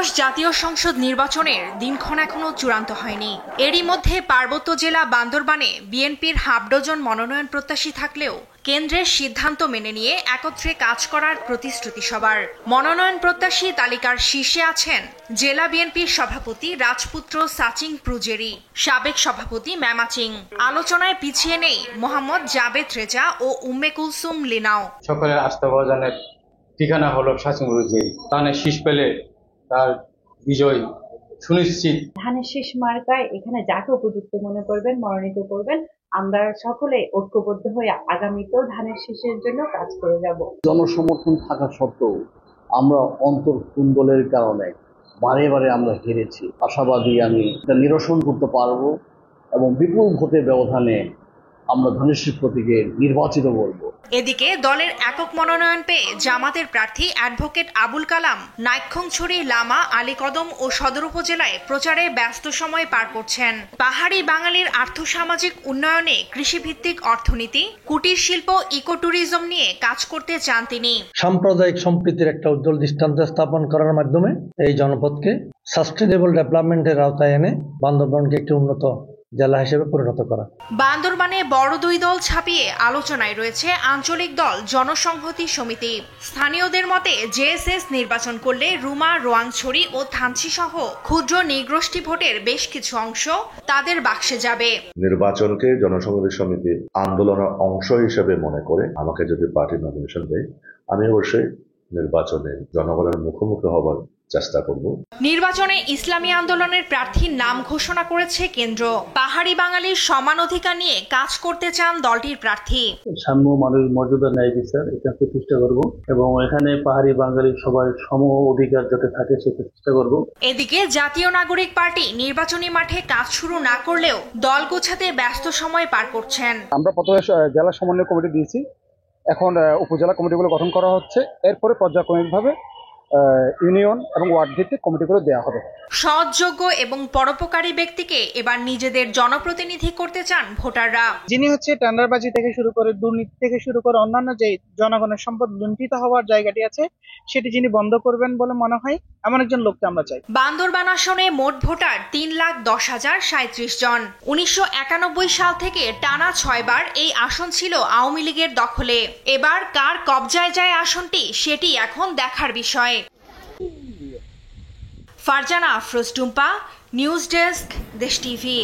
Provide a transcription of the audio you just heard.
ত্রয়োদশ জাতীয় সংসদ নির্বাচনের দিনক্ষণ এখনো চূড়ান্ত হয়নি। এরই মধ্যে পার্বত্য জেলা বান্দরবানে বিএনপির হাফ ডজন মনোনয়ন প্রত্যাশী থাকলেও কেন্দ্রের সিদ্ধান্ত মেনে নিয়ে একত্রে কাজ করার প্রতিশ্রুতি সবার। মনোনয়ন প্রত্যাশী তালিকার শীর্ষে আছেন জেলা বিএনপির সভাপতি রাজপুত্র সাচিং প্রুজেরি, সাবেক সভাপতি মেমাচিং। আলোচনায় পিছিয়ে নেই মোহাম্মদ জাবেদ রেজা ও উম্মে কুলসুম লিনাও। সকলের আস্থাভাজনের ঠিকানা হলো সাচিং প্রুজেরি। ধানের শীষ পেলে তার বিজয় সুনিশ্চিত। ধানের শীষ মার্কায় এখানে যাকে উপযুক্ত মনে করবেন মনোনীত করবেন। আমরা সকলে ঐক্যবদ্ধ হয়ে আগামীতেও ধানের শীষের জন্য কাজ করে যাব। জনসমর্থন থাকা সত্ত্বেও আমরা অন্তর্কুণ্ডলের কারণে বারে বারে আমরা হেরেছি। আশাবাদী আমি এটা নিরসন করতে পারবো এবং বিপুল ভোটের ব্যবধানে আমরা ধানের শীষ প্রতীকে নির্বাচিত করব। এদিকে দলের একক মনোনয়ন পেয়ে জামাতের প্রার্থী অ্যাডভোকেট আবুল কালাম নাইক্ষ্যংছড়ি, লামা, আলীকদম ও সদর উপজেলায় প্রচারে ব্যস্ত সময় পার করছেন। পাহাড়ি বাঙালির আর্থসামাজিক উন্নয়নে কৃষিভিত্তিক অর্থনীতি, কুটির শিল্প, ইকো ট্যুরিজম নিয়ে কাজ করতে চান তিনি। সাম্প্রদায়িক সম্প্রীতির একটা উজ্জ্বল দৃষ্টান্ত স্থাপন করার মাধ্যমে এই জনপদকে সাস্টেনেবল ডেভেলপমেন্টের আওতায় এনে বান্দরবানকে একটি উন্নত জেলা হিসেবে পরিণত করা। বান্দরবানে বড় দুই দল ছাপিয়ে আলোচনায় রয়েছে আঞ্চলিক দল জনসংহতি সমিতি। স্থানীয়দের মতে জেএসএস নির্বাচন করলে রুমা, রোয়াংছড়ি ও থানচি সহ ক্ষুদ্র নৃগোষ্ঠী ভোটের বেশ কিছু অংশ তাদের বাক্সে যাবে। নির্বাচনকে জনসংহতি সমিতি আন্দোলনের অংশ হিসেবে মনে করে আমাকে যদি পার্টি নমিনেশন দেয়, আমি অবশ্যই নির্বাচনে জনগণের মুখোমুখি হবার চেষ্টা করব। নির্বাচনে ইসলামী আন্দোলনের প্রার্থীর নাম ঘোষণা করেছে কেন্দ্র। পাহাড়ি বাঙালির সমান অধিকার নিয়ে কাজ করতে চান দলটির প্রার্থী। সাম্য, মানুষ মর্যাদা, ন্যায় বিচার এটা প্রতিষ্ঠা করব এবং এখানে পাহাড়ি বাঙালির সবার সম অধিকার যাতে থাকে সেটা প্রতিষ্ঠা করব। এদিকে জাতীয় নাগরিক পার্টি নির্বাচনী মাঠে কাজ শুরু না করলেও দল গোছাতে ব্যস্ত সময় পার করছেন। আমরা প্রথমে জেলা সমন্বয় কমিটি দিয়েছি, এখন উপজেলা কমিটিগুলো গঠন করা হচ্ছে, এরপরে পর্যায়ক্রমিকভাবে ইউনিয়ন এবং ওয়ার্ড ভিত্তিক কমিটিগুলো দেওয়া হবে। সৎযোগ্য এবং পরোপকারী ব্যক্তিকে এবার নিজেদের জনপ্রতিনিধি করতে চান ভোটাররা। যিনি টেন্ডারবাজি থেকে শুরু করে দুর্নীতি থেকে শুরু করে অন্যান্য যে জনগণের সম্পদ লুণ্ঠিত হওয়ার জায়গাটি আছে সেটি যিনি বন্ধ করবেন বলে মনে হয়, এমন একজন লোককে আমরা চাই। বান্দরবান আসনে মোট ভোটার 3,10,037 জন। 1991 সাল থেকে টানা 6 বার এই আসন ছিল আওয়ামী লীগের দখলে। এবার কার কবজায় যায় আসনটি সেটি এখন দেখার বিষয়। ফারজানা আফরোজ টুম্পা, নিউজ ডেস্ক, দেশ টিভি।